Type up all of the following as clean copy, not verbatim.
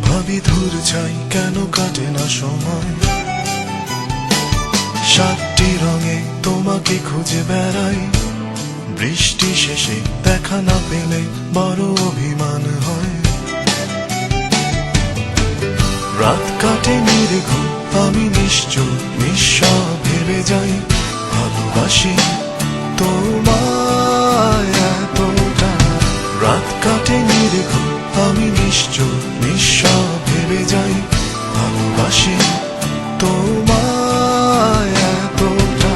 ভাবি ধূর ছাই কেন কাটে না সময়। সাতটি রঙে তোমাকে খুঁজে বেড়াই, বৃষ্টি শেষে দেখা না পেলে বড় অভিমান হয়। রাত কাটে নির্ঘুম, আমি নিশ্চুপ নিঃস্ব ভেবে যাই, ভালোবাসি তোমায় এতটা। রাত কাটে নির্ঘুম, আমি নিশ্চুপ নিঃস্ব ভেবে যাই, ভালোবাসি তোমায় এতটা।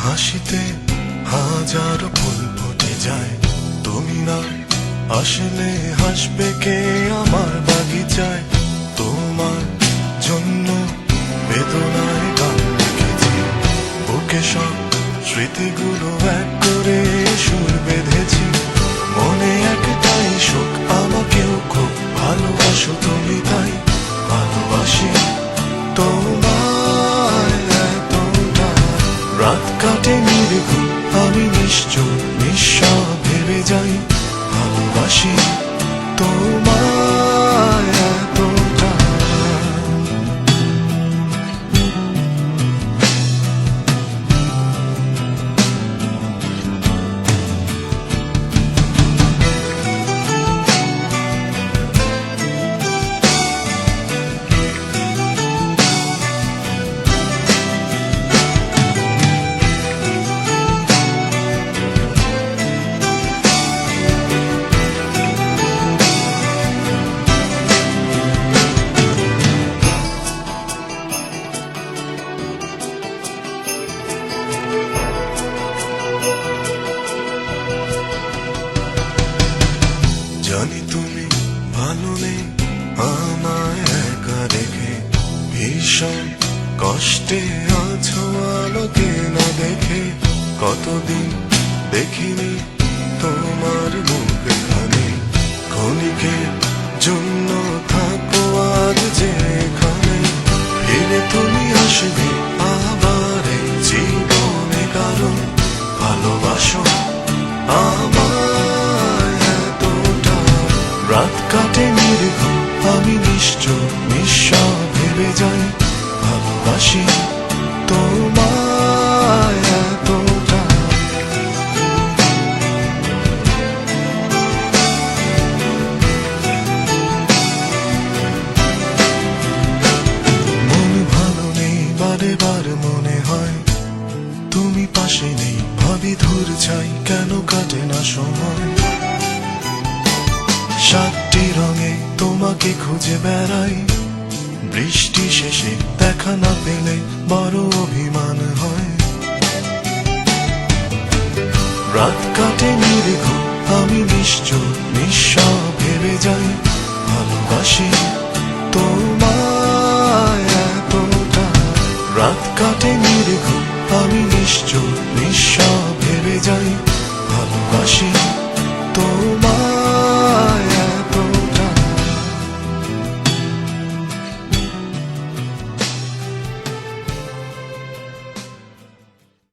হাসিতে হাজারো ফুল ফুটে যায়, তুমি না আসলে হাসবে কে আমার বাগিচায়। তোমার জন্য বেদনায় গান লিখেছি, বুকে সব স্মৃতিগুলো এক করে সুর বেঁধেছি। মনে একটাই সুখ, আমাকেও খুব ভালোবাসো তুমি, তাই ভালোবাসি তোমায় এতটা। রাত কাটে নির্ঘুম, আমি নিশ্চুপ নিঃস্ব ভেবে যাই, ভালোবাসি তোমায় এতটা। জানি তুমি ভালো নেই আমায় একা রেখে, ভীষণ কষ্টে আছো আলোকে না দেখে। কতদিন দেখিনি তোমার মুখ এখানে, ক্ষণিকের জন্য থাকো আজ যে এখানে। ফিরে তুমি আসবে আবার এই জীবনে, কারণ ভালোবাসো আমায় এতটা। রাত কাটে নির্ঘুম, আমি নিশ্চুপ নিঃস্ব ভেবে যাই, ভালোবাসি তোমায় এতটা। মন ভালো নেই, বারে বার মনে হয় তুমি পাশে নেই, ভাবি ধূর ছাই কেন কাটে না সময়। সাতটি রঙে তোমাকে খুঁজে বেড়াই, বৃষ্টি শেষে দেখা না পেলে বড় অভিমান হয়। রাত কাটে নির্ঘুম, আমি নিশ্চুপ নিঃস্ব ভেবে যাই, ভালোবাসি তোমায় এতটা। রাত কাটে নির্ঘুম, আমি নিশ্চুপ নিঃস্ব ভেবে যাই, ভালোবাসি তোমায়।